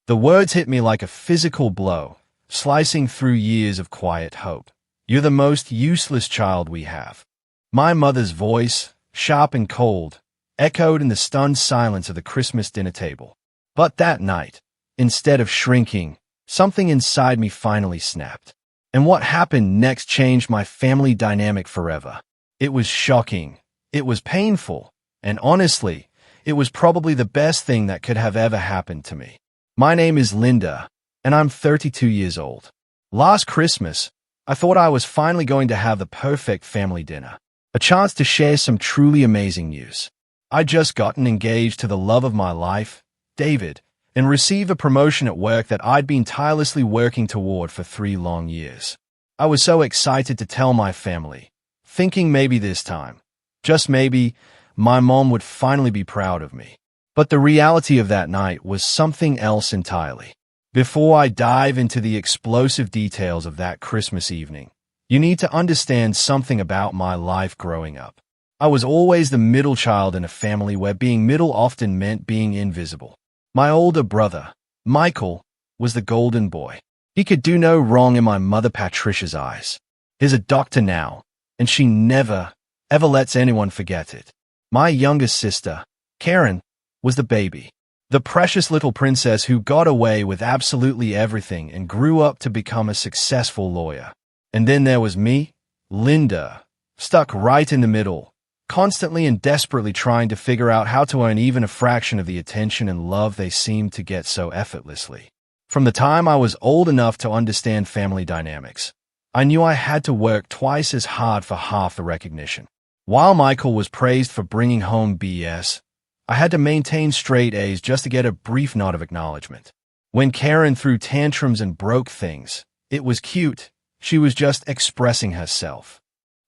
The words hit me like a physical blow, slicing through years of quiet hope. "You're the most useless child we have." My mother's voice, sharp and cold, echoed in the stunned silence of the Christmas dinner table. But that night, instead of shrinking, something inside me finally snapped. And what happened next changed my family dynamic forever. It was shocking, it was painful, and honestly, it was probably the best thing that could have ever happened to me. My name is Linda, and I'm 32 years old. Last Christmas, I thought I was finally going to have the perfect family dinner, a chance to share some truly amazing news. I'd just gotten engaged to the love of my life, David, and received a promotion at work that I'd been tirelessly working toward for 3 long years. I was so excited to tell my family, thinking maybe this time, just maybe, my mom would finally be proud of me. But the reality of that night was something else entirely. Before I dive into the explosive details of that Christmas evening, you need to understand something about my life growing up. I was always the middle child in a family where being middle often meant being invisible. My older brother, Michael, was the golden boy. He could do no wrong in my mother Patricia's eyes. He's a doctor now, and she never, ever lets anyone forget it. My youngest sister, Karen, was the baby. The precious little princess who got away with absolutely everything and grew up to become a successful lawyer. And then there was me, Linda, stuck right in the middle, constantly and desperately trying to figure out how to earn even a fraction of the attention and love they seemed to get so effortlessly. From the time I was old enough to understand family dynamics, I knew I had to work twice as hard for half the recognition. While Michael was praised for bringing home BS, I had to maintain straight A's just to get a brief nod of acknowledgement. When Karen threw tantrums and broke things, it was cute. She was just expressing herself.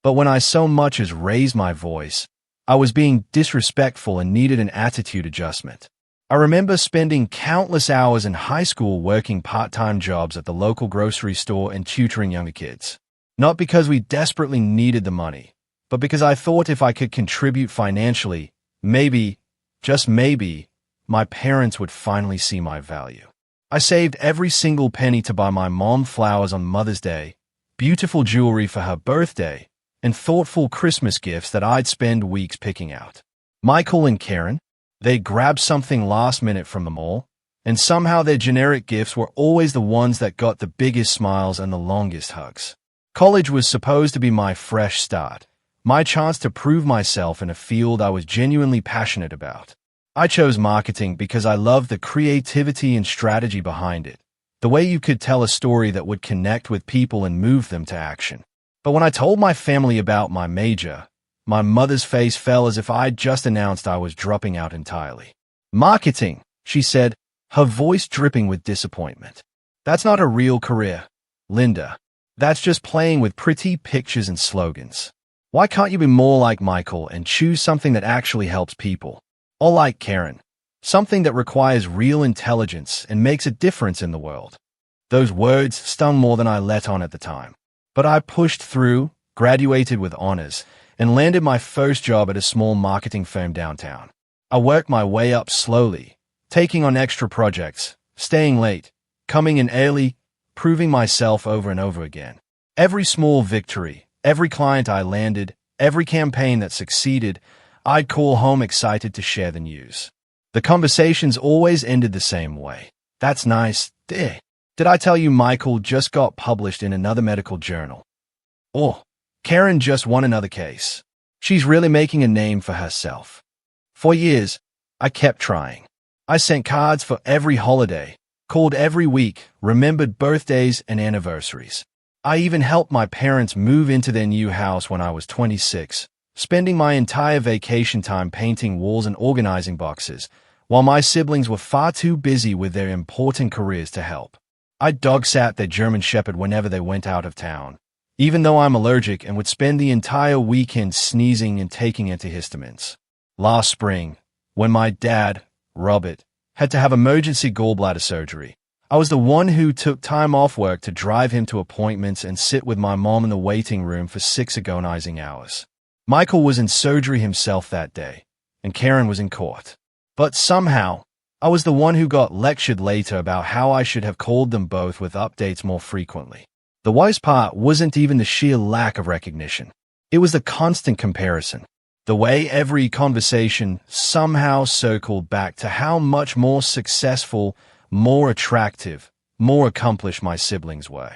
But when I so much as raised my voice, I was being disrespectful and needed an attitude adjustment. I remember spending countless hours in high school working part-time jobs at the local grocery store and tutoring younger kids. Not because we desperately needed the money, but because I thought if I could contribute financially, maybe, just maybe, my parents would finally see my value. I saved every single penny to buy my mom flowers on Mother's Day, beautiful jewelry for her birthday, and thoughtful Christmas gifts that I'd spend weeks picking out. Michael and Karen, they'd grab something last minute from the mall, and somehow their generic gifts were always the ones that got the biggest smiles and the longest hugs. College was supposed to be my fresh start, my chance to prove myself in a field I was genuinely passionate about. I chose marketing because I loved the creativity and strategy behind it, the way you could tell a story that would connect with people and move them to action. But when I told my family about my major, my mother's face fell as if I'd just announced I was dropping out entirely. "Marketing," she said, her voice dripping with disappointment. "That's not a real career, Linda. That's just playing with pretty pictures and slogans. Why can't you be more like Michael and choose something that actually helps people? Or like Karen, something that requires real intelligence and makes a difference in the world?" Those words stung more than I let on at the time. But I pushed through, graduated with honors, and landed my first job at a small marketing firm downtown. I worked my way up slowly, taking on extra projects, staying late, coming in early, proving myself over and over again. Every small victory, every client I landed, every campaign that succeeded, I'd call home excited to share the news. The conversations always ended the same way. "That's nice. Did I tell you Michael just got published in another medical journal?" Or, "Karen just won another case. She's really making a name for herself." For years, I kept trying. I sent cards for every holiday, called every week, remembered birthdays and anniversaries. I even helped my parents move into their new house when I was 26, spending my entire vacation time painting walls and organizing boxes, while my siblings were far too busy with their important careers to help. I dog-sat their German Shepherd whenever they went out of town, even though I'm allergic, and would spend the entire weekend sneezing and taking antihistamines. Last spring, when my dad, Robert, had to have emergency gallbladder surgery, I was the one who took time off work to drive him to appointments and sit with my mom in the waiting room for 6 agonizing hours. Michael was in surgery himself that day, and Karen was in court. But somehow, I was the one who got lectured later about how I should have called them both with updates more frequently. The worst part wasn't even the sheer lack of recognition. It was the constant comparison. The way every conversation somehow circled back to how much more successful, more attractive, more accomplished my siblings were.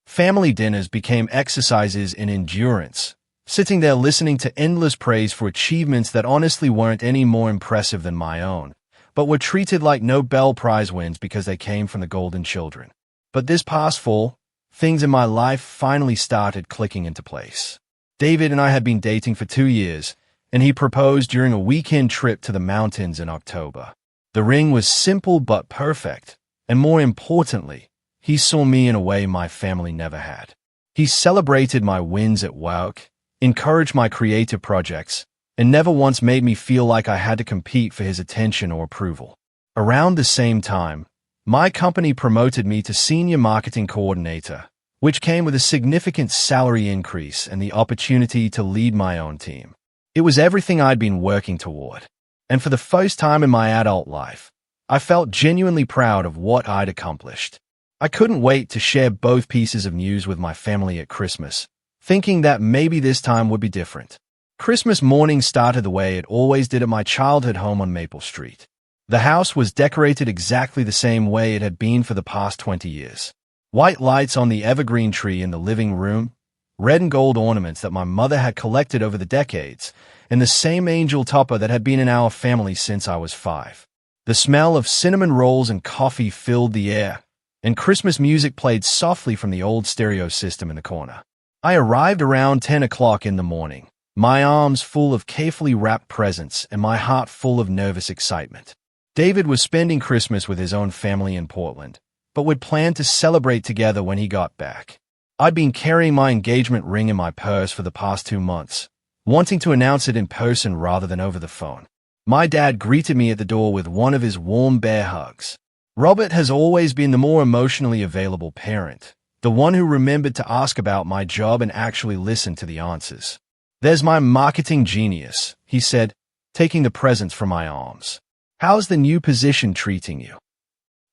Family dinners became exercises in endurance, sitting there listening to endless praise for achievements that honestly weren't any more impressive than my own, but were treated like Nobel Prize wins because they came from the Golden Children. But this past fall, things in my life finally started clicking into place. David and I had been dating for 2 years, and he proposed during a weekend trip to the mountains in October. The ring was simple but perfect, and more importantly, he saw me in a way my family never had. He celebrated my wins at work, encouraged my creative projects, and never once made me feel like I had to compete for his attention or approval. Around the same time, my company promoted me to Senior Marketing Coordinator, which came with a significant salary increase and the opportunity to lead my own team. It was everything I'd been working toward, and for the first time in my adult life, I felt genuinely proud of what I'd accomplished. I couldn't wait to share both pieces of news with my family at Christmas, thinking that maybe this time would be different. Christmas morning started the way it always did at my childhood home on Maple Street. The house was decorated exactly the same way it had been for the past 20 years. White lights on the evergreen tree in the living room, red and gold ornaments that my mother had collected over the decades, and the same angel topper that had been in our family since I was 5. The smell of cinnamon rolls and coffee filled the air, and Christmas music played softly from the old stereo system in the corner. I arrived around 10 o'clock in the morning, my arms full of carefully wrapped presents and my heart full of nervous excitement. David was spending Christmas with his own family in Portland, but would plan to celebrate together when he got back. I'd been carrying my engagement ring in my purse for the past 2 months, wanting to announce it in person rather than over the phone. My dad greeted me at the door with one of his warm bear hugs. Robert has always been the more emotionally available parent, the one who remembered to ask about my job and actually listened to the answers. "There's my marketing genius," he said, taking the presents from my arms. "How's the new position treating you?"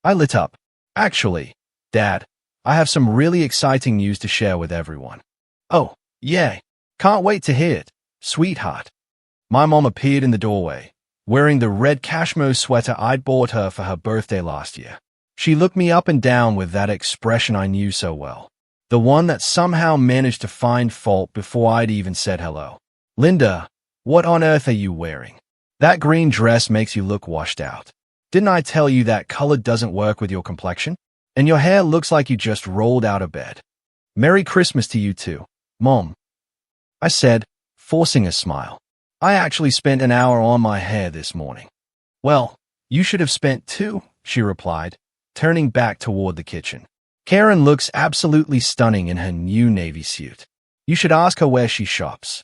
I lit up. "Actually, Dad, I have some really exciting news to share with everyone." "Oh, yeah. Can't wait to hear it, sweetheart." My mom appeared in the doorway, wearing the red cashmere sweater I'd bought her for her birthday last year. She looked me up and down with that expression I knew so well, the one that somehow managed to find fault before I'd even said hello. "Linda, what on earth are you wearing? That green dress makes you look washed out. Didn't I tell you that color doesn't work with your complexion? And your hair looks like you just rolled out of bed." "Merry Christmas to you too, Mom," I said, forcing a smile. "I actually spent an hour on my hair this morning." "Well, you should have spent 2, she replied, turning back toward the kitchen. "Karen looks absolutely stunning in her new navy suit. You should ask her where she shops."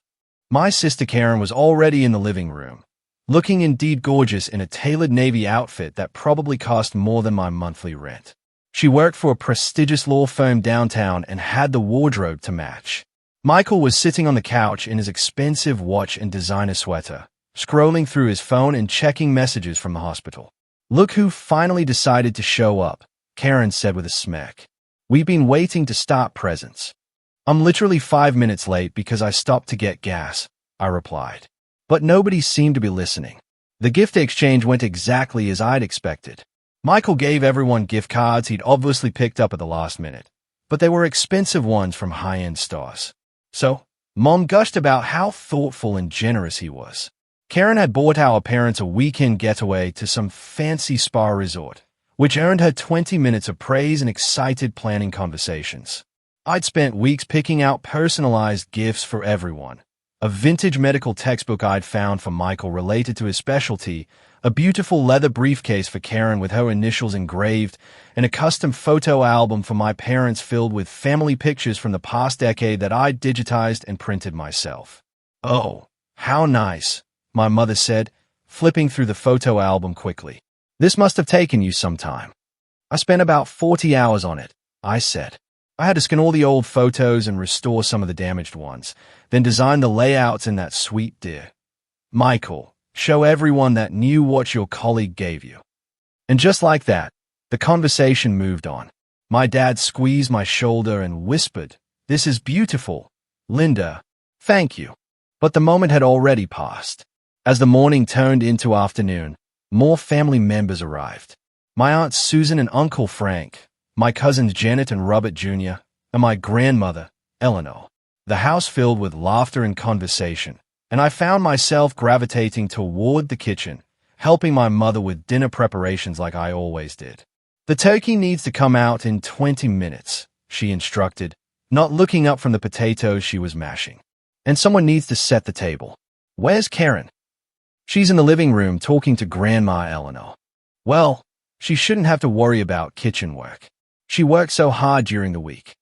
My sister Karen was already in the living room, looking indeed gorgeous in a tailored navy outfit that probably cost more than my monthly rent. She worked for a prestigious law firm downtown and had the wardrobe to match. Michael was sitting on the couch in his expensive watch and designer sweater, scrolling through his phone and checking messages from the hospital. "Look who finally decided to show up," Karen said with a smirk. "We've been waiting to start presents." "I'm literally 5 minutes late because I stopped to get gas," I replied. But nobody seemed to be listening. The gift exchange went exactly as I'd expected. Michael gave everyone gift cards he'd obviously picked up at the last minute, but they were expensive ones from high-end stores. So, Mom gushed about how thoughtful and generous he was. Karen had bought our parents a weekend getaway to some fancy spa resort, which earned her 20 minutes of praise and excited planning conversations. I'd spent weeks picking out personalized gifts for everyone. A vintage medical textbook I'd found for Michael related to his specialty, a beautiful leather briefcase for Karen with her initials engraved, and a custom photo album for my parents filled with family pictures from the past decade that I'd digitized and printed myself. "Oh, how nice," my mother said, flipping through the photo album quickly. "This must have taken you some time." "I spent about 40 hours on it," I said. "I had to scan all the old photos and restore some of the damaged ones, then design the layouts in that sweet dear. Michael, show everyone that new what your colleague gave you." And just like that, the conversation moved on. My dad squeezed my shoulder and whispered, "This is beautiful, Linda. Thank you." But the moment had already passed. As the morning turned into afternoon, more family members arrived. My Aunt Susan and Uncle Frank, my cousins Janet and Robert Jr., and my grandmother, Eleanor. The house filled with laughter and conversation, and I found myself gravitating toward the kitchen, helping my mother with dinner preparations like I always did. "The turkey needs to come out in 20 minutes, she instructed, not looking up from the potatoes she was mashing. "And someone needs to set the table. Where's Karen?" "She's in the living room talking to Grandma Eleanor." "Well, she shouldn't have to worry about kitchen work. She worked so hard during the week."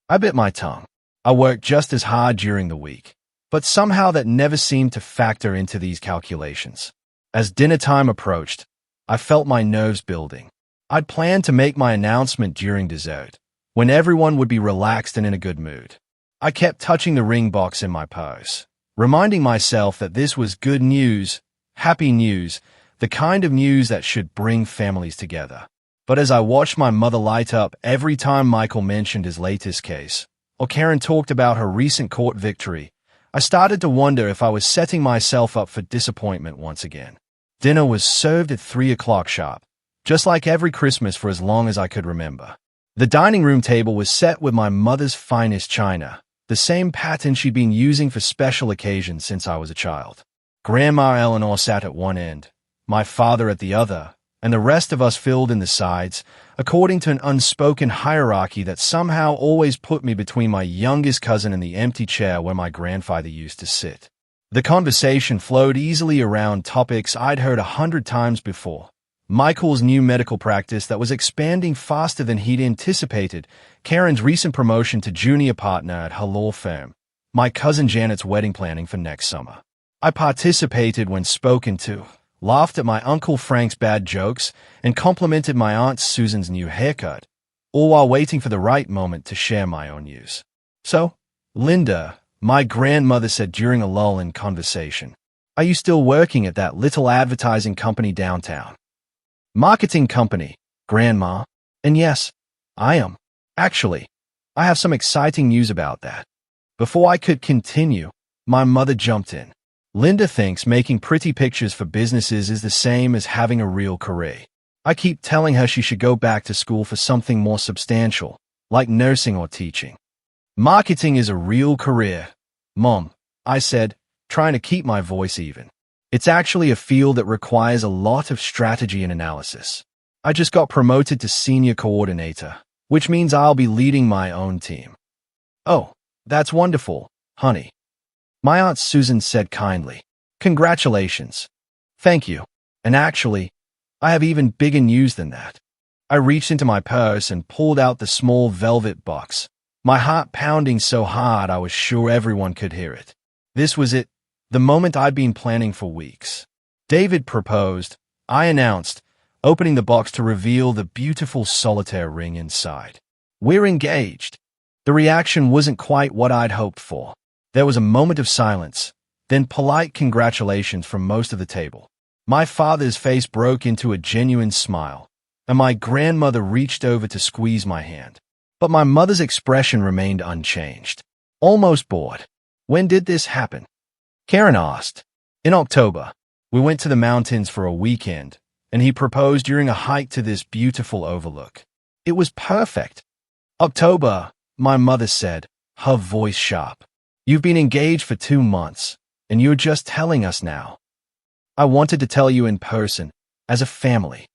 I bit my tongue. I worked just as hard during the week, but somehow that never seemed to factor into these calculations. As dinner time approached, I felt my nerves building. I'd planned to make my announcement during dessert, when everyone would be relaxed and in a good mood. I kept touching the ring box in my purse, reminding myself that this was good news, happy news, the kind of news that should bring families together. But as I watched my mother light up every time Michael mentioned his latest case, or Karen talked about her recent court victory, I started to wonder if I was setting myself up for disappointment once again. Dinner was served at 3 o'clock sharp, just like every Christmas for as long as I could remember. The dining room table was set with my mother's finest china, the same pattern she'd been using for special occasions since I was a child. Grandma Eleanor sat at one end, my father at the other, and the rest of us filled in the sides, according to an unspoken hierarchy that somehow always put me between my youngest cousin and the empty chair where my grandfather used to sit. The conversation flowed easily around topics I'd heard 100 times before. Michael's new medical practice that was expanding faster than he'd anticipated, Karen's recent promotion to junior partner at her law firm, my cousin Janet's wedding planning for next summer. I participated when spoken to, laughed at my Uncle Frank's bad jokes, and complimented my Aunt Susan's new haircut, all while waiting for the right moment to share my own news. "So, Linda," my grandmother said during a lull in conversation, "are you still working at that little advertising company downtown?" "Marketing company, Grandma. And yes, I am. Actually, I have some exciting news about that." Before I could continue, my mother jumped in. "Linda thinks making pretty pictures for businesses is the same as having a real career. I keep telling her she should go back to school for something more substantial, like nursing or teaching." "Marketing is a real career, Mom," I said, trying to keep my voice even. "It's actually a field that requires a lot of strategy and analysis. I just got promoted to senior coordinator, which means I'll be leading my own team." "Oh, that's wonderful, honey," my Aunt Susan said kindly. "Congratulations." "Thank you. And actually, I have even bigger news than that." I reached into my purse and pulled out the small velvet box, my heart pounding so hard I was sure everyone could hear it. This was it, the moment I'd been planning for weeks. "David proposed," I announced, opening the box to reveal the beautiful solitaire ring inside. "We're engaged." The reaction wasn't quite what I'd hoped for. There was a moment of silence, then polite congratulations from most of the table. My father's face broke into a genuine smile, and my grandmother reached over to squeeze my hand. But my mother's expression remained unchanged, almost bored. "When did this happen?" Karen asked. "In October. We went to the mountains for a weekend, and he proposed during a hike to this beautiful overlook. It was perfect." "October," my mother said, her voice sharp. "You've been engaged for 2 months, and you're just telling us now." "I wanted to tell you in person, as a family."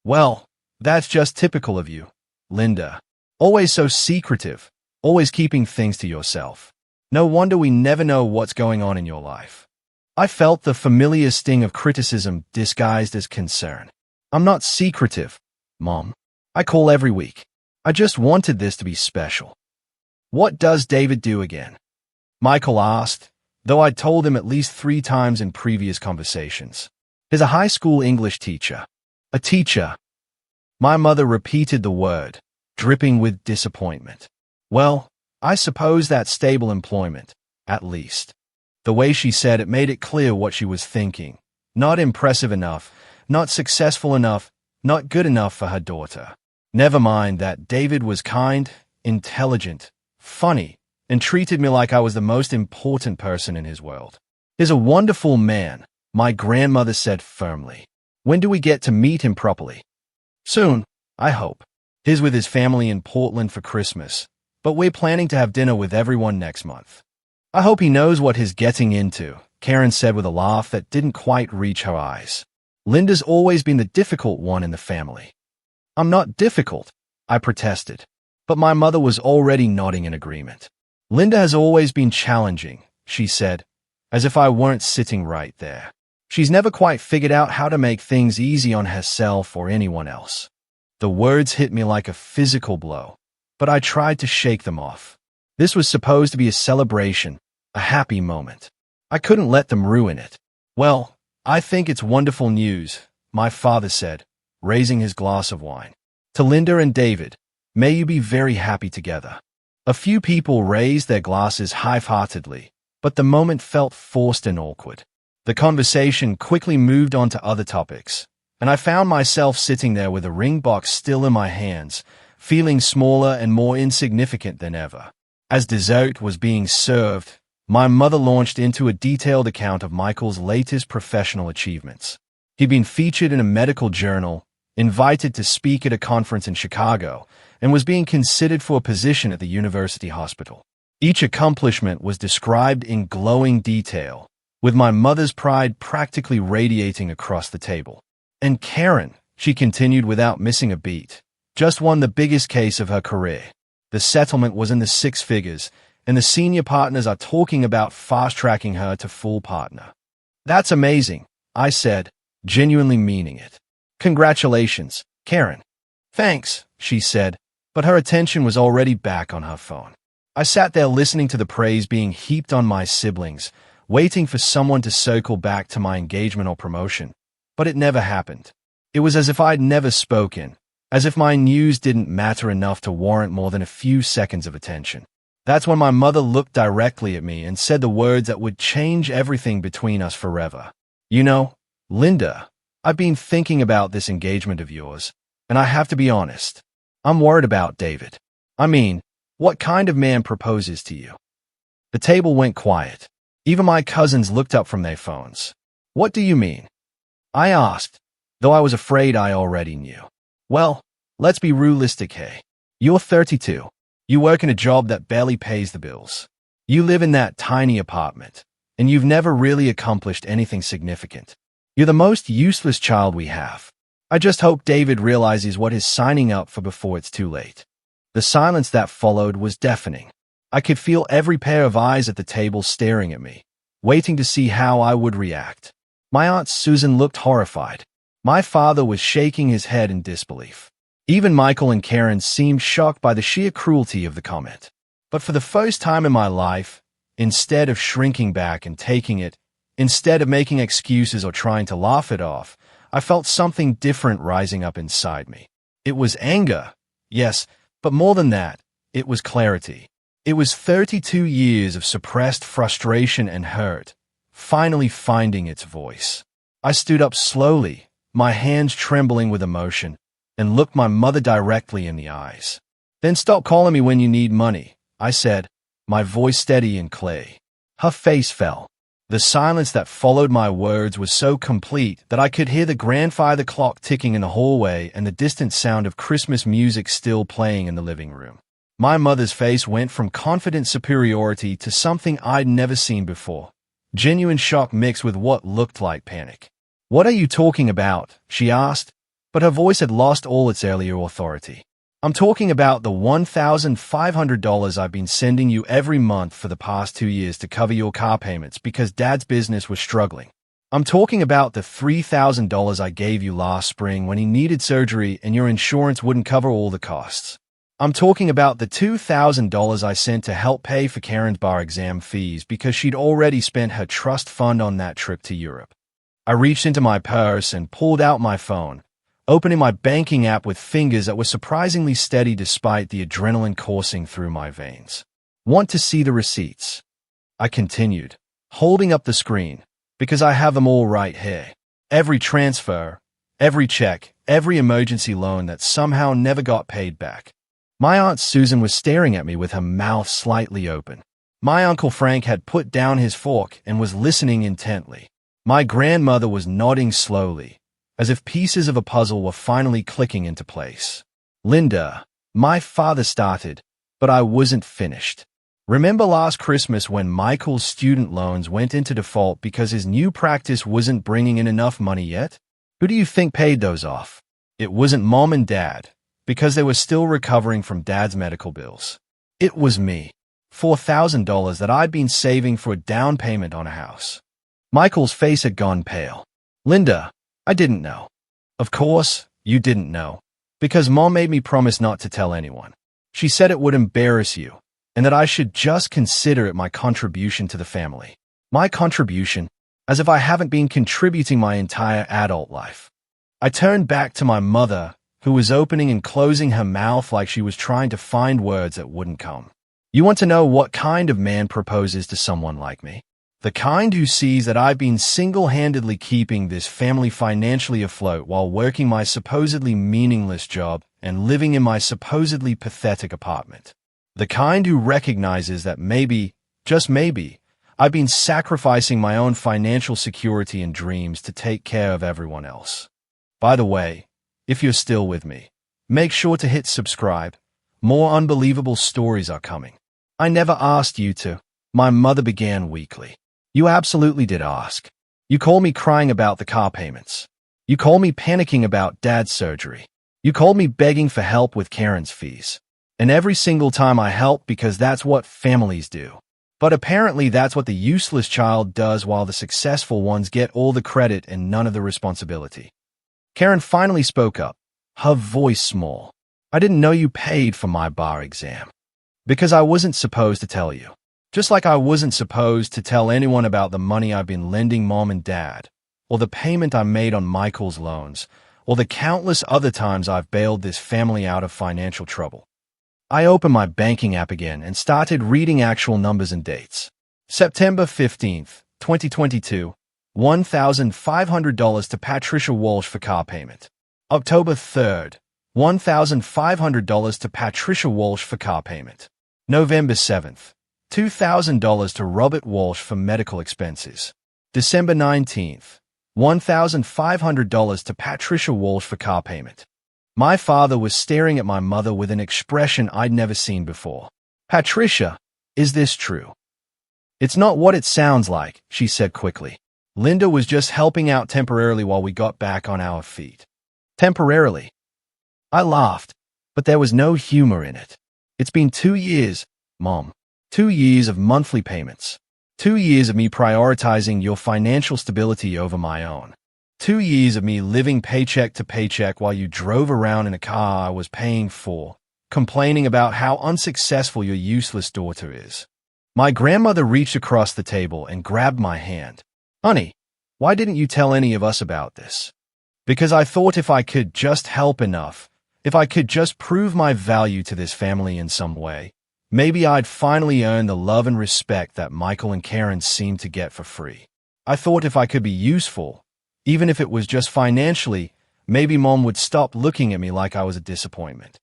"Well, that's just typical of you, Linda. Always so secretive, always keeping things to yourself. No wonder we never know what's going on in your life." I felt the familiar sting of criticism disguised as concern. "I'm not secretive, Mom. I call every week. I just wanted this to be special." "What does David do again?" Michael asked, though I'd told him at least 3 times in previous conversations. "He's a high school English teacher." "A teacher." My mother repeated the word, dripping with disappointment. "Well, I suppose that's stable employment, at least." The way she said it made it clear what she was thinking. Not impressive enough, not successful enough, not good enough for her daughter. Never mind that David was kind, intelligent, funny, and treated me like I was the most important person in his world. He's a wonderful man, my grandmother said firmly. When do we get to meet him properly? Soon, I hope. He's with his family in Portland for Christmas, but we're planning to have dinner with everyone next month. I hope he knows what he's getting into, Karen said with a laugh that didn't quite reach her eyes. Linda's always been the difficult one in the family. I'm not difficult, I protested, but my mother was already nodding in agreement. Linda has always been challenging, she said, as if I weren't sitting right there. She's never quite figured out how to make things easy on herself or anyone else. The words hit me like a physical blow, but I tried to shake them off. This was supposed to be a celebration, a happy moment. I couldn't let them ruin it. Well, I think it's wonderful news, my father said, raising his glass of wine. To Linda and David, may you be very happy together. A few people raised their glasses half-heartedly, but the moment felt forced and awkward. The conversation quickly moved on to other topics, and I found myself sitting there with a ring box still in my hands, feeling smaller and more insignificant than ever. As dessert was being served, my mother launched into a detailed account of Michael's latest professional achievements. He'd been featured in a medical journal, invited to speak at a conference in Chicago, and was being considered for a position at the university hospital. Each accomplishment was described in glowing detail, with my mother's pride practically radiating across the table. And Karen, she continued without missing a beat, just won the biggest case of her career. The settlement was in the six figures, and the senior partners are talking about fast-tracking her to full partner. That's amazing, I said, genuinely meaning it. Congratulations, Karen. Thanks, she said, but her attention was already back on her phone. I sat there listening to the praise being heaped on my siblings, waiting for someone to circle back to my engagement or promotion, but it never happened. It was as if I'd never spoken, as if my news didn't matter enough to warrant more than a few seconds of attention. That's when my mother looked directly at me and said the words that would change everything between us forever. You know, Linda, I've been thinking about this engagement of yours, and I have to be honest. I'm worried about David. I mean, what kind of man proposes to you? The table went quiet. Even my cousins looked up from their phones. What do you mean? I asked, though I was afraid I already knew. Well, let's be realistic, hey. You're 32. You work in a job that barely pays the bills. You live in that tiny apartment, and you've never really accomplished anything significant. You're the most useless child we have. I just hope David realizes what he's signing up for before it's too late. The silence that followed was deafening. I could feel every pair of eyes at the table staring at me, waiting to see how I would react. My Aunt Susan looked horrified. My father was shaking his head in disbelief. Even Michael and Karen seemed shocked by the sheer cruelty of the comment. But for the first time in my life, instead of shrinking back and taking it, instead of making excuses or trying to laugh it off, I felt something different rising up inside me. It was anger, yes, but more than that, it was clarity. It was 32 years of suppressed frustration and hurt, finally finding its voice. I stood up slowly, my hands trembling with emotion, and looked my mother directly in the eyes. Then stop calling me when you need money, I said, my voice steady and clear. Her face fell. The silence that followed my words was so complete that I could hear the grandfather clock ticking in the hallway and the distant sound of Christmas music still playing in the living room. My mother's face went from confident superiority to something I'd never seen before. Genuine shock mixed with what looked like panic. "What are you talking about?" she asked, but her voice had lost all its earlier authority. "I'm talking about the $1,500 I've been sending you every month for the past 2 years to cover your car payments because Dad's business was struggling. I'm talking about the $3,000 I gave you last spring when he needed surgery and your insurance wouldn't cover all the costs. I'm talking about the $2,000 I sent to help pay for Karen's bar exam fees because she'd already spent her trust fund on that trip to Europe." I reached into my purse and pulled out my phone, opening my banking app with fingers that were surprisingly steady despite the adrenaline coursing through my veins. "Want to see the receipts?" I continued, holding up the screen, because I have them all right here. Every transfer, Every check, every emergency loan that somehow never got paid back. My Aunt Susan was staring at me with her mouth slightly open. My Uncle Frank had put down his fork and was listening intently. My grandmother was nodding slowly, as if pieces of a puzzle were finally clicking into place. Linda, my father started, but I wasn't finished. Remember last Christmas when Michael's student loans went into default because his new practice wasn't bringing in enough money yet? Who do you think paid those off? It wasn't Mom and Dad, because they were still recovering from Dad's medical bills. It was me. $4,000 that I'd been saving for a down payment on a house. Michael's face had gone pale. Linda, I didn't know. Of course, you didn't know, because Mom made me promise not to tell anyone. She said it would embarrass you, and that I should just consider it my contribution to the family. My contribution, as if I haven't been contributing my entire adult life. I turned back to my mother, who was opening and closing her mouth like she was trying to find words that wouldn't come. You want to know what kind of man proposes to someone like me? The kind who sees that I've been single-handedly keeping this family financially afloat while working my supposedly meaningless job and living in my supposedly pathetic apartment. The kind who recognizes that maybe, just maybe, I've been sacrificing my own financial security and dreams to take care of everyone else. By the way, if you're still with me, make sure to hit subscribe. More unbelievable stories are coming. I never asked you to, my mother began weakly. You absolutely did ask. You called me crying about the car payments. You called me panicking about Dad's surgery. You called me begging for help with Karen's fees. And every single time I helped because that's what families do. But apparently that's what the useless child does while the successful ones get all the credit and none of the responsibility. Karen finally spoke up, her voice small. I didn't know you paid for my bar exam. Because I wasn't supposed to tell you. Just like I wasn't supposed to tell anyone about the money I've been lending Mom and Dad, or the payment I made on Michael's loans, or the countless other times I've bailed this family out of financial trouble. I opened my banking app again and started reading actual numbers and dates. September 15th, 2022, $1,500 to Patricia Walsh for car payment. October 3rd, $1,500 to Patricia Walsh for car payment. November 7th, $2,000 to Robert Walsh for medical expenses. December 19th, $1,500 to Patricia Walsh for car payment. My father was staring at my mother with an expression I'd never seen before. Patricia, is this true? It's not what it sounds like, she said quickly. Linda was just helping out temporarily while we got back on our feet. Temporarily. I laughed, but there was no humor in it. It's been 2 years, Mom. 2 years of monthly payments. 2 years of me prioritizing your financial stability over my own. 2 years of me living paycheck to paycheck while you drove around in a car I was paying for, complaining about how unsuccessful your useless daughter is. My grandmother reached across the table and grabbed my hand. Honey, why didn't you tell any of us about this? Because I thought if I could just help enough, if I could just prove my value to this family in some way, maybe I'd finally earn the love and respect that Michael and Karen seemed to get for free. I thought if I could be useful, even if it was just financially, maybe Mom would stop looking at me like I was a disappointment.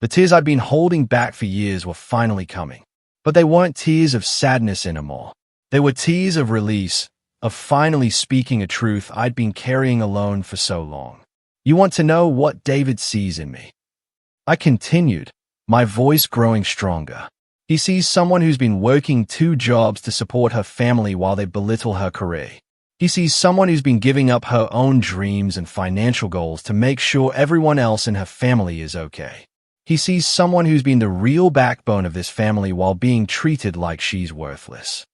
The tears I'd been holding back for years were finally coming. But they weren't tears of sadness anymore. They were tears of release, of finally speaking a truth I'd been carrying alone for so long. You want to know what David sees in me? I continued, my voice growing stronger. He sees someone who's been working 2 jobs to support her family while they belittle her career. He sees someone who's been giving up her own dreams and financial goals to make sure everyone else in her family is okay. He sees someone who's been the real backbone of this family while being treated like she's worthless.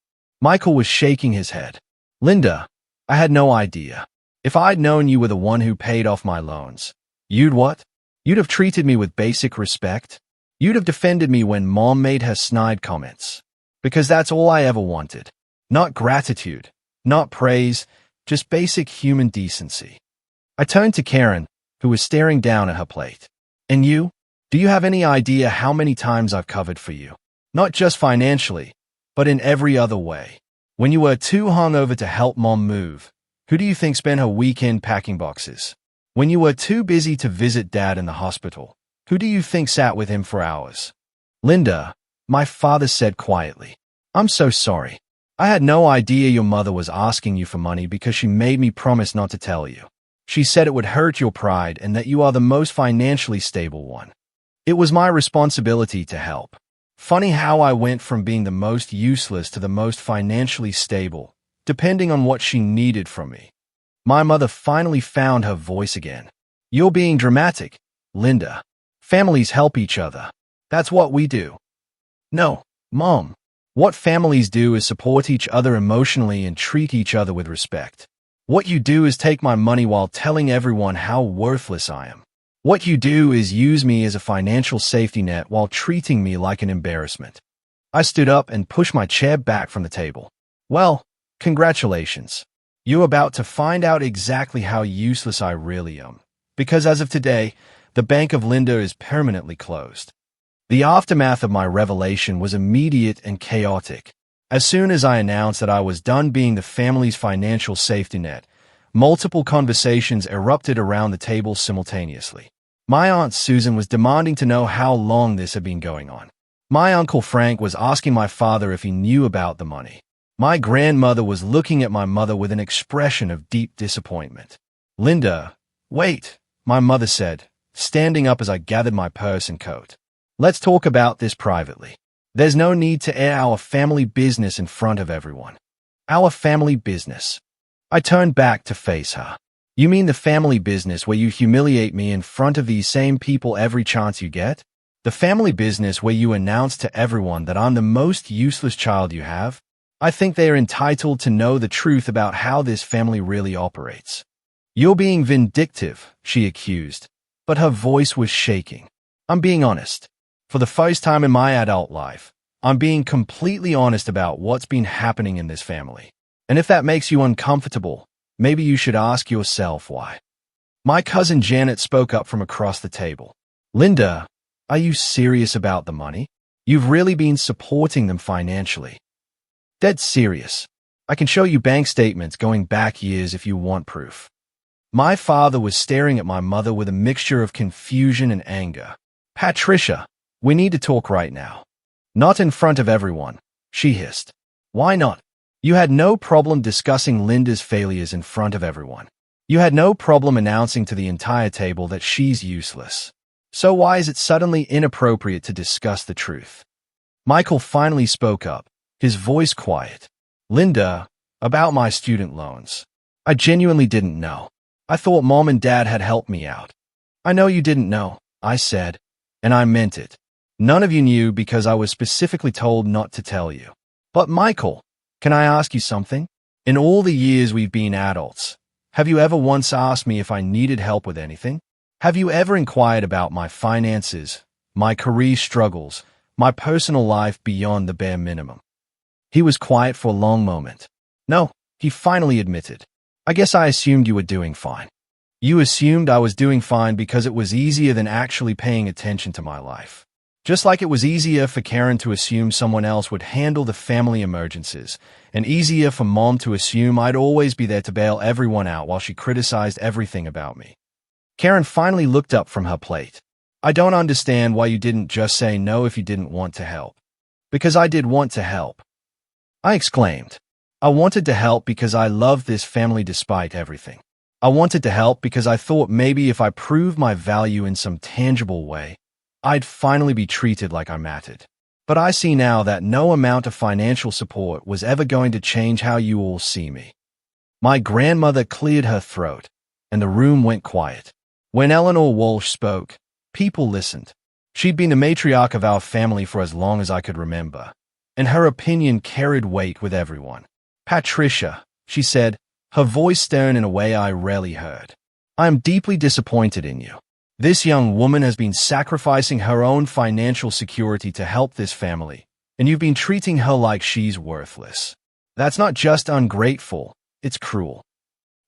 Michael was shaking his head. Linda, I had no idea. If I'd known you were the one who paid off my loans, you'd what? You'd have treated me with basic respect. You'd have defended me when Mom made her snide comments. Because that's all I ever wanted. Not gratitude, not praise, just basic human decency. I turned to Karen, who was staring down at her plate. And you? Do you have any idea how many times I've covered for you? Not just financially, but in every other way. When you were too hungover to help Mom move, who do you think spent her weekend packing boxes? When you were too busy to visit Dad in the hospital, who do you think sat with him for hours? Linda, my father said quietly. I'm so sorry. I had no idea your mother was asking you for money because she made me promise not to tell you. She said it would hurt your pride and that you are the most financially stable one. It was my responsibility to help. Funny how I went from being the most useless to the most financially stable, depending on what she needed from me. My mother finally found her voice again. You're being dramatic, Linda. Families help each other. That's what we do. No, Mom. What families do is support each other emotionally and treat each other with respect. What you do is take my money while telling everyone how worthless I am. What you do is use me as a financial safety net while treating me like an embarrassment. I stood up and pushed my chair back from the table. Well, congratulations. You're about to find out exactly how useless I really am. Because as of today, the Bank of Linda is permanently closed. The aftermath of my revelation was immediate and chaotic. As soon as I announced that I was done being the family's financial safety net, multiple conversations erupted around the table simultaneously. My Aunt Susan was demanding to know how long this had been going on. My Uncle Frank was asking my father if he knew about the money. My grandmother was looking at my mother with an expression of deep disappointment. Linda, wait, my mother said, standing up as I gathered my purse and coat. Let's talk about this privately. There's no need to air our family business in front of everyone. Our family business. I turned back to face her. You mean the family business where you humiliate me in front of these same people every chance you get? The family business where you announce to everyone that I'm the most useless child you have? I think they are entitled to know the truth about how this family really operates. You're being vindictive, she accused, but her voice was shaking. I'm being honest. For the first time in my adult life, I'm being completely honest about what's been happening in this family. And if that makes you uncomfortable, maybe you should ask yourself why. My cousin Janet spoke up from across the table. Linda, are you serious about the money? You've really been supporting them financially. Dead serious. I can show you bank statements going back years if you want proof. My father was staring at my mother with a mixture of confusion and anger. Patricia, we need to talk right now. Not in front of everyone, she hissed. Why not? You had no problem discussing Linda's failures in front of everyone. You had no problem announcing to the entire table that she's useless. So why is it suddenly inappropriate to discuss the truth? Michael finally spoke up, his voice quiet. Linda, about my student loans. I genuinely didn't know. I thought Mom and Dad had helped me out. I know you didn't know, I said, and I meant it. None of you knew because I was specifically told not to tell you. But Michael, can I ask you something? In all the years we've been adults, have you ever once asked me if I needed help with anything? Have you ever inquired about my finances, my career struggles, my personal life beyond the bare minimum? He was quiet for a long moment. No, he finally admitted. I guess I assumed you were doing fine. You assumed I was doing fine because it was easier than actually paying attention to my life. Just like it was easier for Karen to assume someone else would handle the family emergencies, and easier for Mom to assume I'd always be there to bail everyone out while she criticized everything about me. Karen finally looked up from her plate. I don't understand why you didn't just say no if you didn't want to help. Because I did want to help. I exclaimed. I wanted to help because I loved this family despite everything. I wanted to help because I thought maybe if I proved my value in some tangible way, I'd finally be treated like I mattered. But I see now that no amount of financial support was ever going to change how you all see me. My grandmother cleared her throat, and the room went quiet. When Eleanor Walsh spoke, people listened. She'd been the matriarch of our family for as long as I could remember, and her opinion carried weight with everyone. Patricia, she said, her voice stern in a way I rarely heard. I am deeply disappointed in you. This young woman has been sacrificing her own financial security to help this family, and you've been treating her like she's worthless. That's not just ungrateful, it's cruel.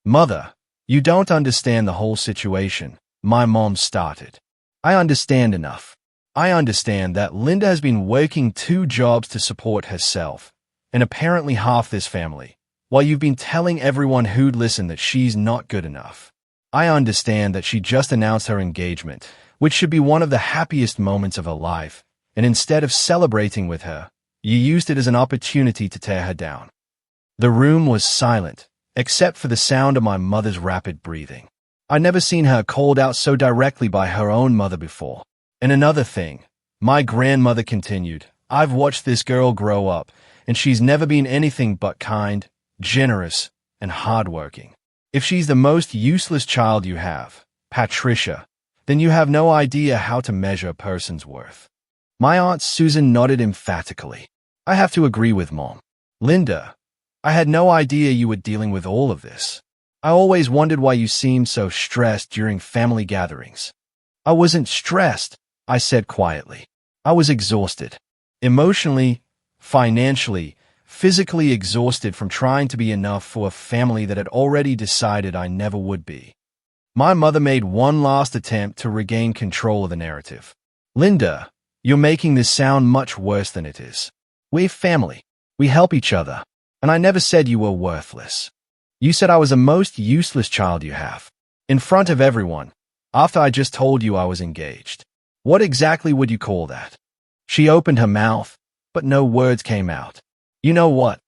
Mother, you don't understand the whole situation, my mom started. I understand enough. I understand that Linda has been working 2 jobs to support herself, and apparently half this family, while you've been telling everyone who'd listen that she's not good enough. I understand that she just announced her engagement, which should be one of the happiest moments of her life, and instead of celebrating with her, you used it as an opportunity to tear her down. The room was silent, except for the sound of my mother's rapid breathing. I'd never seen her called out so directly by her own mother before. And another thing, my grandmother continued, I've watched this girl grow up, and she's never been anything but kind, generous, and hardworking. If she's the most useless child you have, Patricia, then you have no idea how to measure a person's worth. My Aunt Susan nodded emphatically. I have to agree with Mom. Linda, I had no idea you were dealing with all of this. I always wondered why you seemed so stressed during family gatherings. I wasn't stressed, I said quietly. I was exhausted. Emotionally, financially, physically exhausted from trying to be enough for a family that had already decided I never would be. My mother made one last attempt to regain control of the narrative. Linda, you're making this sound much worse than it is. We're family. We help each other. And I never said you were worthless. You said I was the most useless child you have. In front of everyone, after I just told you I was engaged. What exactly would you call that? She opened her mouth, but no words came out. You know what,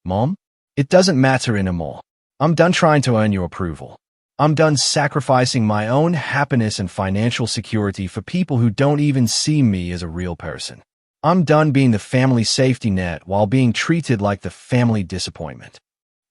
Mom? It doesn't matter anymore. I'm done trying to earn your approval. I'm done sacrificing my own happiness and financial security for people who don't even see me as a real person. I'm done being the family safety net while being treated like the family disappointment.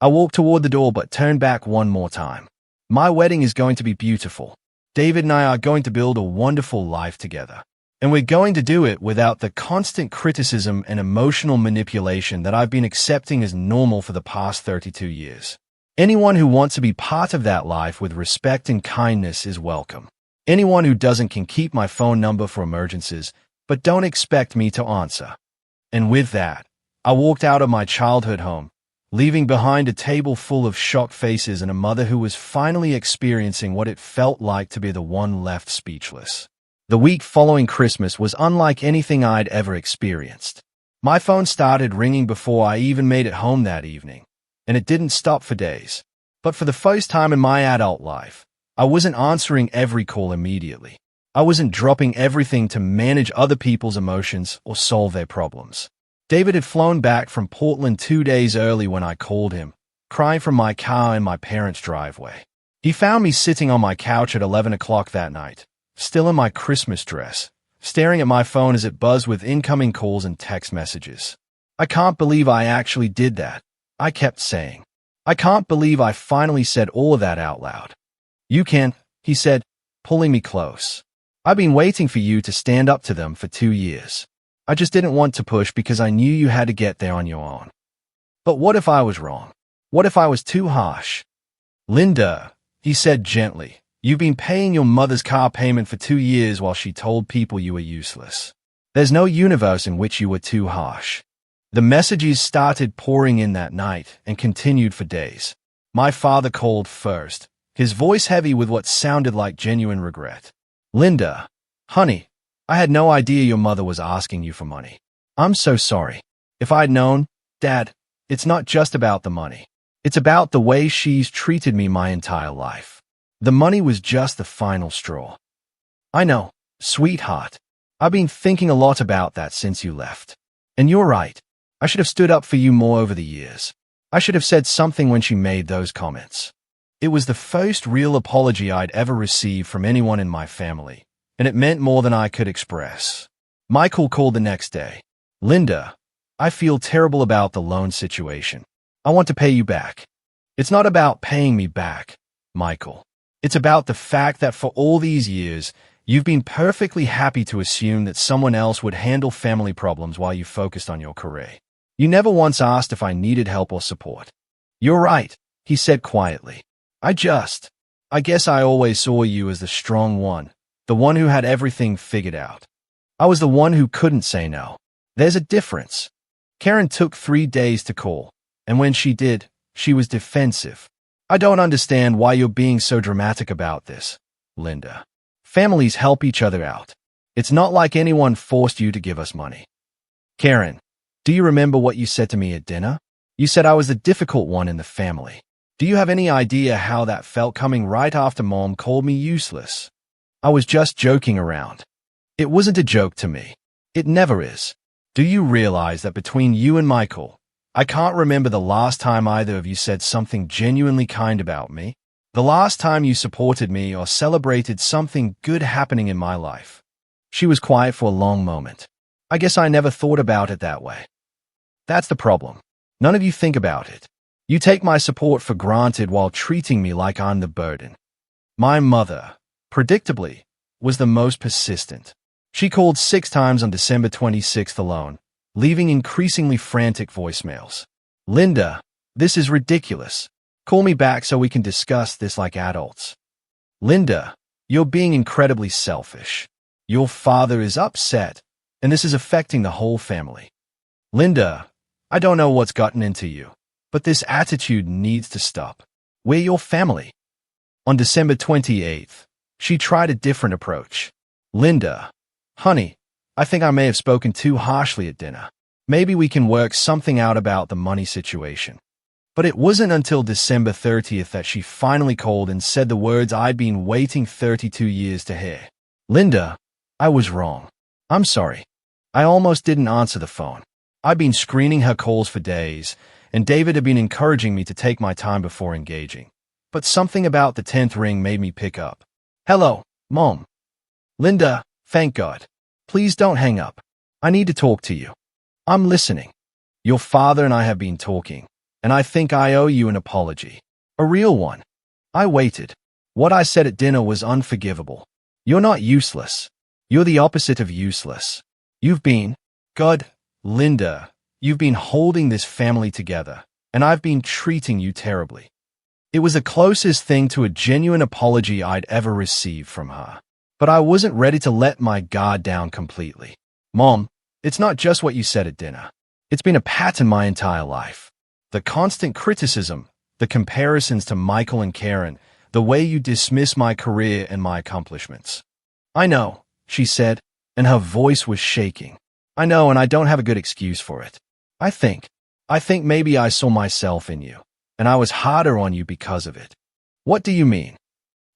I walked toward the door but turned back one more time. My wedding is going to be beautiful. David and I are going to build a wonderful life together. And we're going to do it without the constant criticism and emotional manipulation that I've been accepting as normal for the past 32 years. Anyone who wants to be part of that life with respect and kindness is welcome. Anyone who doesn't can keep my phone number for emergencies, but don't expect me to answer. And with that, I walked out of my childhood home, leaving behind a table full of shocked faces and a mother who was finally experiencing what it felt like to be the one left speechless. The week following Christmas was unlike anything I'd ever experienced. My phone started ringing before I even made it home that evening, and it didn't stop for days. But for the first time in my adult life, I wasn't answering every call immediately. I wasn't dropping everything to manage other people's emotions or solve their problems. David had flown back from Portland 2 days early when I called him, crying from my car in my parents' driveway. He found me sitting on my couch at 11 o'clock that night, still in my Christmas dress, staring at my phone as it buzzed with incoming calls and text messages. I can't believe I actually did that, I kept saying. I can't believe I finally said all of that out loud. You can, he said, pulling me close. I've been waiting for you to stand up to them for 2 years. I just didn't want to push because I knew you had to get there on your own. But what if I was wrong? What if I was too harsh? Linda, he said gently, you've been paying your mother's car payment for 2 years while she told people you were useless. There's no universe in which you were too harsh. The messages started pouring in that night and continued for days. My father called first, his voice heavy with what sounded like genuine regret. Linda, honey, I had no idea your mother was asking you for money. I'm so sorry. If I'd known, Dad, it's not just about the money. It's about the way she's treated me my entire life. The money was just the final straw. I know, sweetheart. I've been thinking a lot about that since you left. And you're right. I should have stood up for you more over the years. I should have said something when she made those comments. It was the first real apology I'd ever received from anyone in my family, and it meant more than I could express. Michael called the next day. Linda, I feel terrible about the loan situation. I want to pay you back. It's not about paying me back, Michael. It's about the fact that for all these years, you've been perfectly happy to assume that someone else would handle family problems while you focused on your career. You never once asked if I needed help or support. You're right, he said quietly. I guess I always saw you as the strong one, the one who had everything figured out. I was the one who couldn't say no. There's a difference. Karen took 3 days to call, and when she did, she was defensive. I don't understand why you're being so dramatic about this, Linda. Families help each other out. It's not like anyone forced you to give us money. Karen, do you remember what you said to me at dinner? You said I was the difficult one in the family. Do you have any idea how that felt coming right after Mom called me useless? I was just joking around. It wasn't a joke to me. It never is. Do you realize that between you and Michael, I can't remember the last time either of you said something genuinely kind about me? The last time you supported me or celebrated something good happening in my life? She was quiet for a long moment. I guess I never thought about it that way. That's the problem. None of you think about it. You take my support for granted while treating me like I'm the burden. My mother, predictably, was the most persistent. She called 6 times on December 26th alone, leaving increasingly frantic voicemails. Linda, this is ridiculous. Call me back so we can discuss this like adults. Linda, you're being incredibly selfish. Your father is upset, and this is affecting the whole family. Linda, I don't know what's gotten into you, but this attitude needs to stop. We're your family. On December 28th, she tried a different approach. Linda, honey, I think I may have spoken too harshly at dinner. Maybe we can work something out about the money situation. But it wasn't until December 30th that she finally called and said the words I'd been waiting 32 years to hear. Linda, I was wrong. I'm sorry. I almost didn't answer the phone. I'd been screening her calls for days, and David had been encouraging me to take my time before engaging. But something about the 10th ring made me pick up. Hello, Mom. Linda, thank God. Please don't hang up. I need to talk to you. I'm listening. Your father and I have been talking, and I think I owe you an apology. A real one. I waited. What I said at dinner was unforgivable. You're not useless. You're the opposite of useless. You've been, God, Linda, you've been holding this family together, and I've been treating you terribly. It was the closest thing to a genuine apology I'd ever received from her. But I wasn't ready to let my guard down completely. Mom, it's not just what you said at dinner. It's been a pattern my entire life. The constant criticism, the comparisons to Michael and Karen, the way you dismiss my career and my accomplishments. I know, she said, and her voice was shaking. I know, and I don't have a good excuse for it. I think maybe I saw myself in you, and I was harder on you because of it. What do you mean?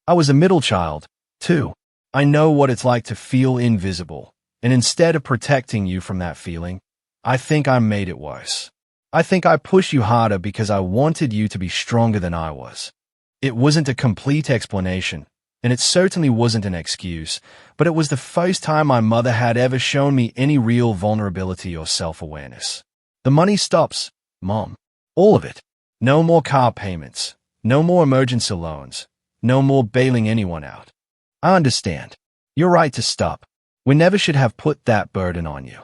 I was a middle child, too. I know what it's like to feel invisible, and instead of protecting you from that feeling, I think I made it worse. I think I pushed you harder because I wanted you to be stronger than I was. It wasn't a complete explanation, and it certainly wasn't an excuse, but it was the first time my mother had ever shown me any real vulnerability or self-awareness. The money stops, Mom. All of it. No more car payments. No more emergency loans. No more bailing anyone out. I understand. You're right to stop. We never should have put that burden on you.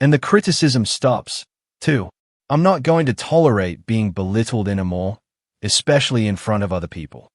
And the criticism stops, too. I'm not going to tolerate being belittled anymore, especially in front of other people.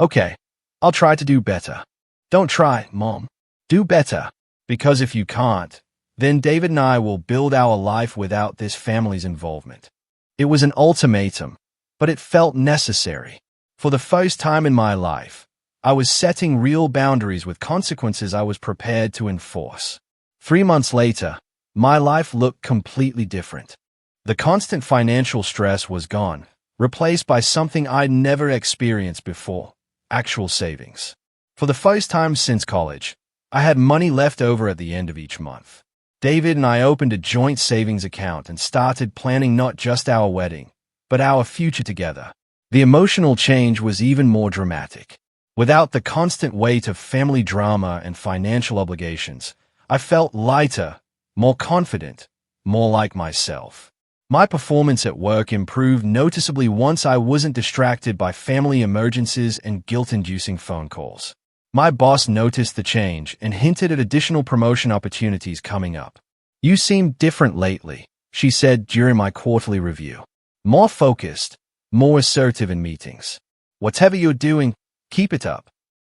Okay, I'll try to do better. Don't try, Mom. Do better. Because if you can't, then David and I will build our life without this family's involvement. It was an ultimatum, but it felt necessary. For the first time in my life, I was setting real boundaries with consequences I was prepared to enforce. 3 months later, my life looked completely different. The constant financial stress was gone, replaced by something I'd never experienced before, actual savings. For the first time since college, I had money left over at the end of each month. David and I opened a joint savings account and started planning not just our wedding, but our future together. The emotional change was even more dramatic. Without the constant weight of family drama and financial obligations, I felt lighter, more confident, more like myself. My performance at work improved noticeably once I wasn't distracted by family emergencies and guilt-inducing phone calls. My boss noticed the change and hinted at additional promotion opportunities coming up. You seem different lately, she said during my quarterly review. More focused, more assertive in meetings. Whatever you're doing, keep it up.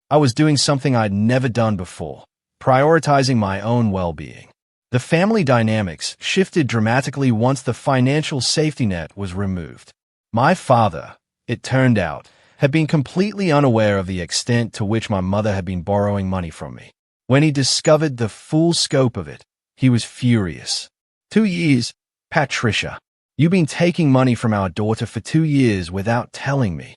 I was doing something I'd never done before, prioritizing my own well-being. The family dynamics shifted dramatically once the financial safety net was removed. My father, it turned out, had been completely unaware of the extent to which my mother had been borrowing money from me. When he discovered the full scope of it, he was furious. 2 years, Patricia. You've been taking money from our daughter for 2 years without telling me.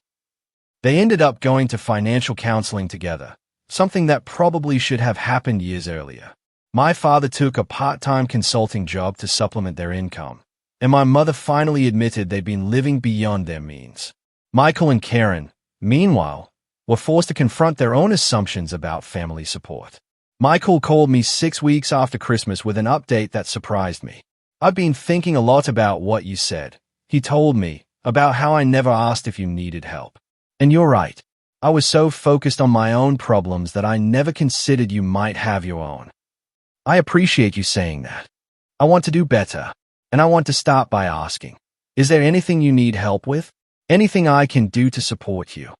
They ended up going to financial counseling together, something that probably should have happened years earlier. My father took a part-time consulting job to supplement their income, and my mother finally admitted they'd been living beyond their means. Michael and Karen, meanwhile, were forced to confront their own assumptions about family support. Michael called me 6 weeks after Christmas with an update that surprised me. "I've been thinking a lot about what you said," he told me, "about how I never asked if you needed help. And you're right. I was so focused on my own problems that I never considered you might have your own. I appreciate you saying that. I want to do better, and I want to start by asking, is there anything you need help with? Anything I can do to support you?"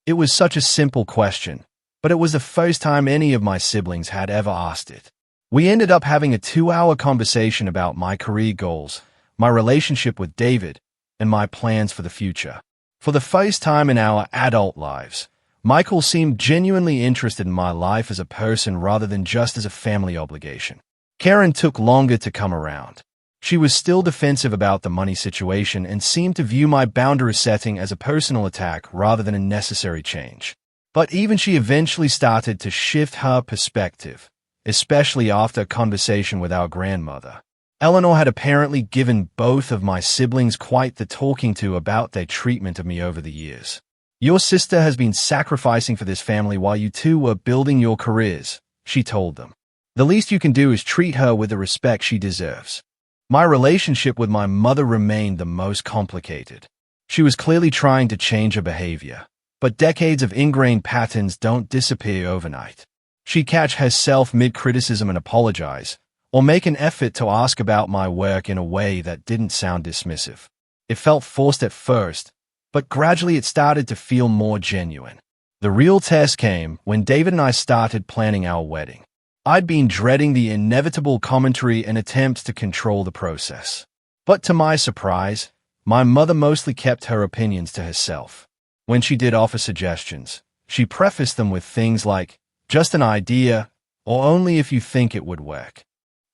It was such a simple question, but it was the first time any of my siblings had ever asked it. We ended up having a 2-hour conversation about my career goals, my relationship with David, and my plans for the future. For the first time in our adult lives, Michael seemed genuinely interested in my life as a person rather than just as a family obligation. Karen took longer to come around. She was still defensive about the money situation and seemed to view my boundary setting as a personal attack rather than a necessary change. But even she eventually started to shift her perspective, especially after a conversation with our grandmother. Eleanor had apparently given both of my siblings quite the talking to about their treatment of me over the years. "Your sister has been sacrificing for this family while you two were building your careers," she told them. "The least you can do is treat her with the respect she deserves." My relationship with my mother remained the most complicated. She was clearly trying to change her behavior, but decades of ingrained patterns don't disappear overnight. She'd catch herself mid-criticism and apologize, or make an effort to ask about my work in a way that didn't sound dismissive. It felt forced at first, but gradually it started to feel more genuine. The real test came when David and I started planning our wedding. I'd been dreading the inevitable commentary and attempts to control the process. But to my surprise, my mother mostly kept her opinions to herself. When she did offer suggestions, she prefaced them with things like, "Just an idea," or "only if you think it would work."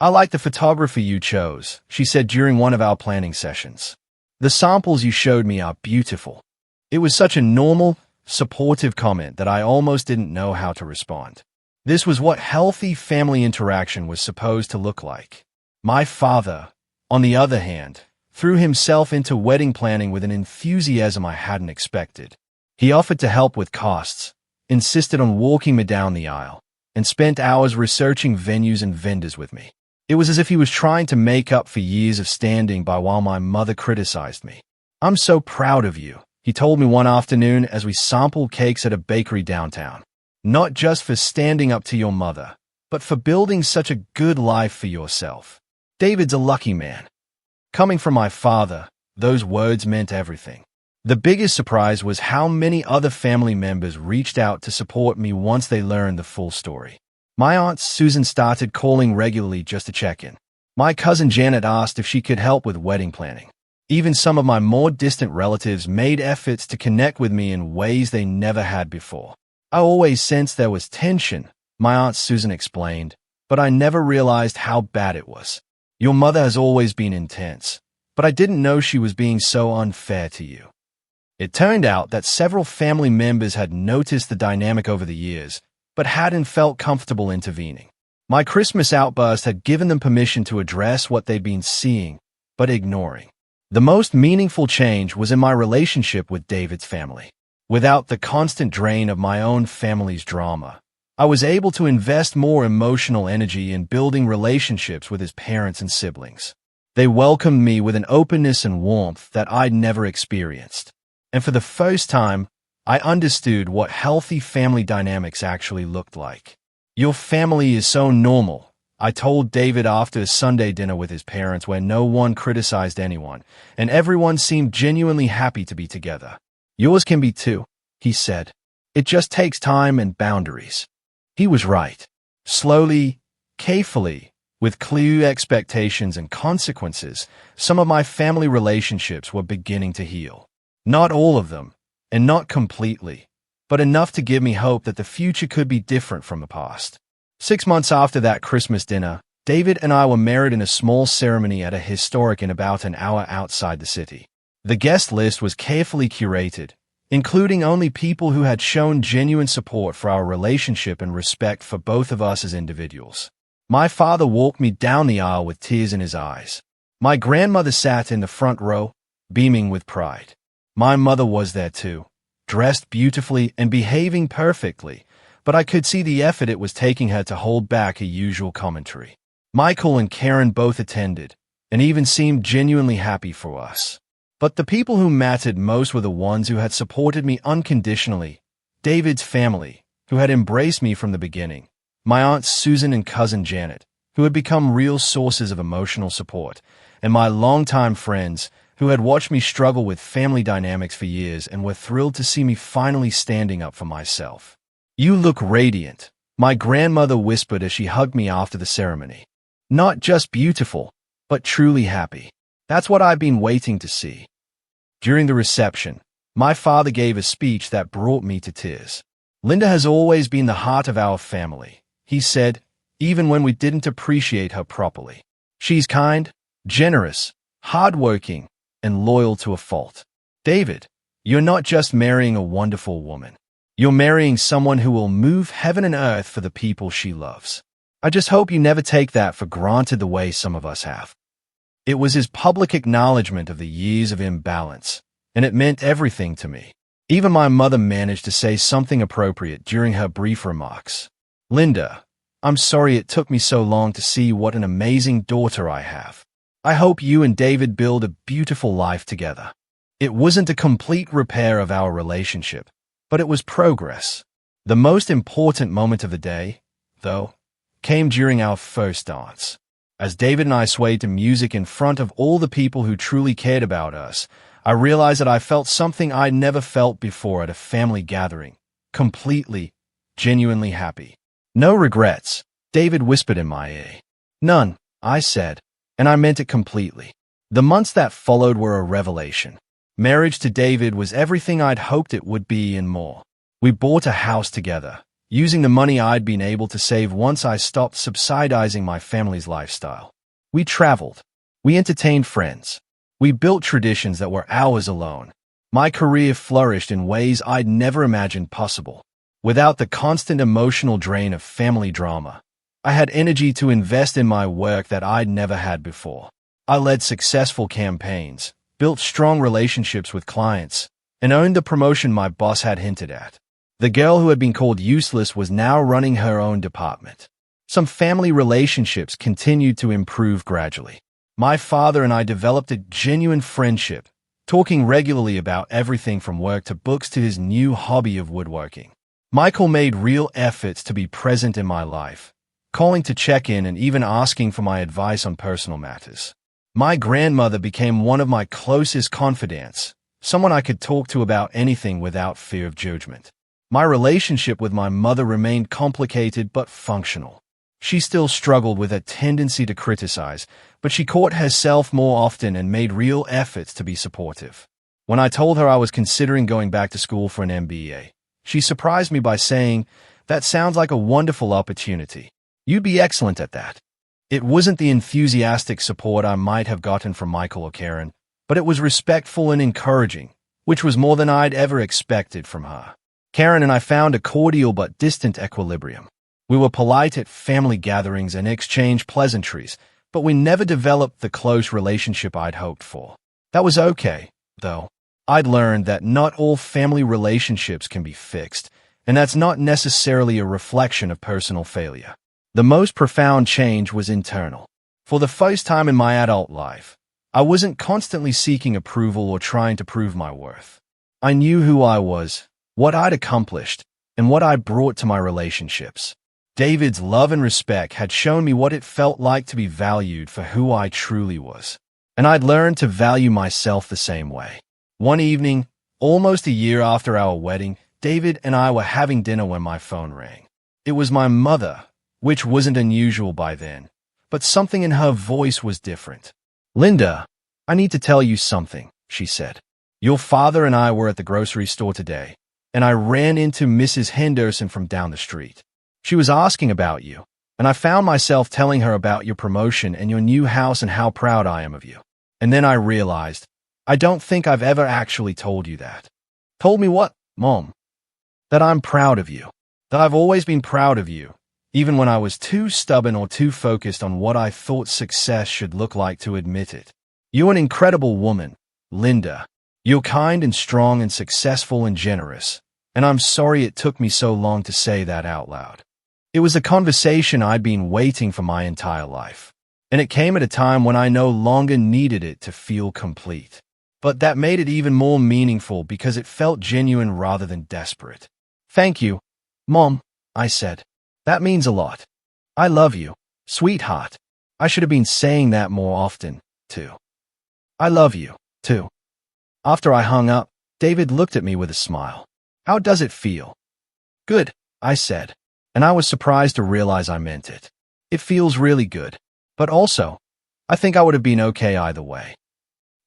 "I like the photography you chose," she said during one of our planning sessions. "The samples you showed me are beautiful." It was such a normal, supportive comment that I almost didn't know how to respond. This was what healthy family interaction was supposed to look like. My father, on the other hand, threw himself into wedding planning with an enthusiasm I hadn't expected. He offered to help with costs, insisted on walking me down the aisle, and spent hours researching venues and vendors with me. It was as if he was trying to make up for years of standing by while my mother criticized me. "I'm so proud of you," he told me one afternoon as we sampled cakes at a bakery downtown. "Not just for standing up to your mother, but for building such a good life for yourself. David's a lucky man." Coming from my father, those words meant everything. The biggest surprise was how many other family members reached out to support me once they learned the full story. My aunt Susan started calling regularly just to check in. My cousin Janet asked if she could help with wedding planning. Even some of my more distant relatives made efforts to connect with me in ways they never had before. "I always sensed there was tension," my Aunt Susan explained, "but I never realized how bad it was. Your mother has always been intense, but I didn't know she was being so unfair to you." It turned out that several family members had noticed the dynamic over the years, but hadn't felt comfortable intervening. My Christmas outburst had given them permission to address what they'd been seeing, but ignoring. The most meaningful change was in my relationship with David's family. Without the constant drain of my own family's drama, I was able to invest more emotional energy in building relationships with his parents and siblings. They welcomed me with an openness and warmth that I'd never experienced. And for the first time, I understood what healthy family dynamics actually looked like. "Your family is so normal," I told David after a Sunday dinner with his parents where no one criticized anyone, and everyone seemed genuinely happy to be together. "Yours can be too," he said. "It just takes time and boundaries." He was right. Slowly, carefully, with clear expectations and consequences, some of my family relationships were beginning to heal. Not all of them, and not completely, but enough to give me hope that the future could be different from the past. 6 months after that Christmas dinner, David and I were married in a small ceremony at a historic inn about an hour outside the city. The guest list was carefully curated, including only people who had shown genuine support for our relationship and respect for both of us as individuals. My father walked me down the aisle with tears in his eyes. My grandmother sat in the front row, beaming with pride. My mother was there too, dressed beautifully and behaving perfectly, but I could see the effort it was taking her to hold back her usual commentary. Michael and Karen both attended, and even seemed genuinely happy for us. But the people who mattered most were the ones who had supported me unconditionally. David's family, who had embraced me from the beginning. My Aunt Susan and cousin Janet, who had become real sources of emotional support. And my longtime friends, who had watched me struggle with family dynamics for years and were thrilled to see me finally standing up for myself. "You look radiant," my grandmother whispered as she hugged me after the ceremony. "Not just beautiful, but truly happy. That's what I've been waiting to see." During the reception, my father gave a speech that brought me to tears. "Linda has always been the heart of our family," he said, even when we didn't appreciate her properly. "She's kind, generous, hardworking, and loyal to a fault. David, you're not just marrying a wonderful woman. You're marrying someone who will move heaven and earth for the people she loves. I just hope you never take that for granted the way some of us have." It was his public acknowledgement of the years of imbalance, and it meant everything to me. Even my mother managed to say something appropriate during her brief remarks. "Linda, I'm sorry it took me so long to see what an amazing daughter I have. I hope you and David build a beautiful life together." It wasn't a complete repair of our relationship, but it was progress. The most important moment of the day, though, came during our first dance. As David and I swayed to music in front of all the people who truly cared about us, I realized that I felt something I'd never felt before at a family gathering. Completely, genuinely happy. "No regrets," David whispered in my ear. "None," I said, and I meant it completely. The months that followed were a revelation. Marriage to David was everything I'd hoped it would be and more. We bought a house together, using the money I'd been able to save once I stopped subsidizing my family's lifestyle. We traveled. We entertained friends. We built traditions that were ours alone. My career flourished in ways I'd never imagined possible. Without the constant emotional drain of family drama, I had energy to invest in my work that I'd never had before. I led successful campaigns, built strong relationships with clients, and earned the promotion my boss had hinted at. The girl who had been called useless was now running her own department. Some family relationships continued to improve gradually. My father and I developed a genuine friendship, talking regularly about everything from work to books to his new hobby of woodworking. Michael made real efforts to be present in my life, calling to check in and even asking for my advice on personal matters. My grandmother became one of my closest confidants, someone I could talk to about anything without fear of judgment. My relationship with my mother remained complicated but functional. She still struggled with a tendency to criticize, but she caught herself more often and made real efforts to be supportive. When I told her I was considering going back to school for an MBA, she surprised me by saying, "That sounds like a wonderful opportunity. You'd be excellent at that." It wasn't the enthusiastic support I might have gotten from Michael or Karen, but it was respectful and encouraging, which was more than I'd ever expected from her. Karen and I found a cordial but distant equilibrium. We were polite at family gatherings and exchanged pleasantries, but we never developed the close relationship I'd hoped for. That was okay, though. I'd learned that not all family relationships can be fixed, and that's not necessarily a reflection of personal failure. The most profound change was internal. For the first time in my adult life, I wasn't constantly seeking approval or trying to prove my worth. I knew who I was, what I'd accomplished, and what I brought to my relationships. David's love and respect had shown me what it felt like to be valued for who I truly was, and I'd learned to value myself the same way. One evening, almost a year after our wedding, David and I were having dinner when my phone rang. It was my mother, which wasn't unusual by then, but something in her voice was different. "Linda, I need to tell you something," she said. "Your father and I were at the grocery store today, and I ran into Mrs. Henderson from down the street. She was asking about you, and I found myself telling her about your promotion and your new house and how proud I am of you. And then I realized, I don't think I've ever actually told you that." Told me what, Mom? That I'm proud of you. That I've always been proud of you, even when I was too stubborn or too focused on what I thought success should look like to admit it. You're an incredible woman, Linda. You're kind and strong and successful and generous, and I'm sorry it took me so long to say that out loud. It was a conversation I'd been waiting for my entire life, and it came at a time when I no longer needed it to feel complete. But that made it even more meaningful because it felt genuine rather than desperate. Thank you, Mom, I said. That means a lot. I love you, sweetheart. I should have been saying that more often, too. I love you, too. After I hung up, David looked at me with a smile. How does it feel? Good, I said, and I was surprised to realize I meant it. It feels really good. But also, I think I would have been okay either way.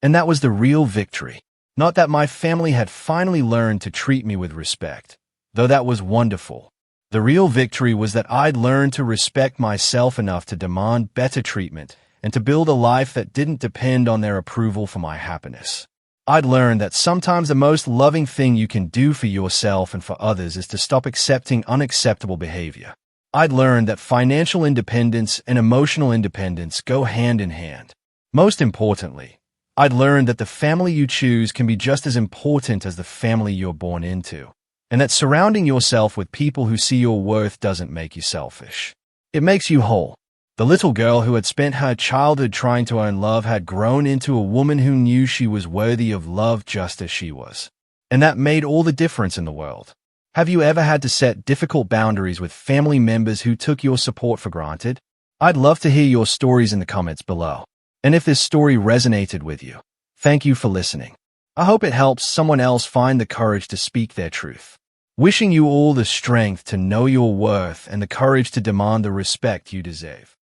And that was the real victory. Not that my family had finally learned to treat me with respect, though that was wonderful. The real victory was that I'd learned to respect myself enough to demand better treatment and to build a life that didn't depend on their approval for my happiness. I'd learned that sometimes the most loving thing you can do for yourself and for others is to stop accepting unacceptable behavior. I'd learned that financial independence and emotional independence go hand in hand. Most importantly, I'd learned that the family you choose can be just as important as the family you're born into, and that surrounding yourself with people who see your worth doesn't make you selfish. It makes you whole. The little girl who had spent her childhood trying to earn love had grown into a woman who knew she was worthy of love just as she was. And that made all the difference in the world. Have you ever had to set difficult boundaries with family members who took your support for granted? I'd love to hear your stories in the comments below. And if this story resonated with you, thank you for listening. I hope it helps someone else find the courage to speak their truth. Wishing you all the strength to know your worth and the courage to demand the respect you deserve.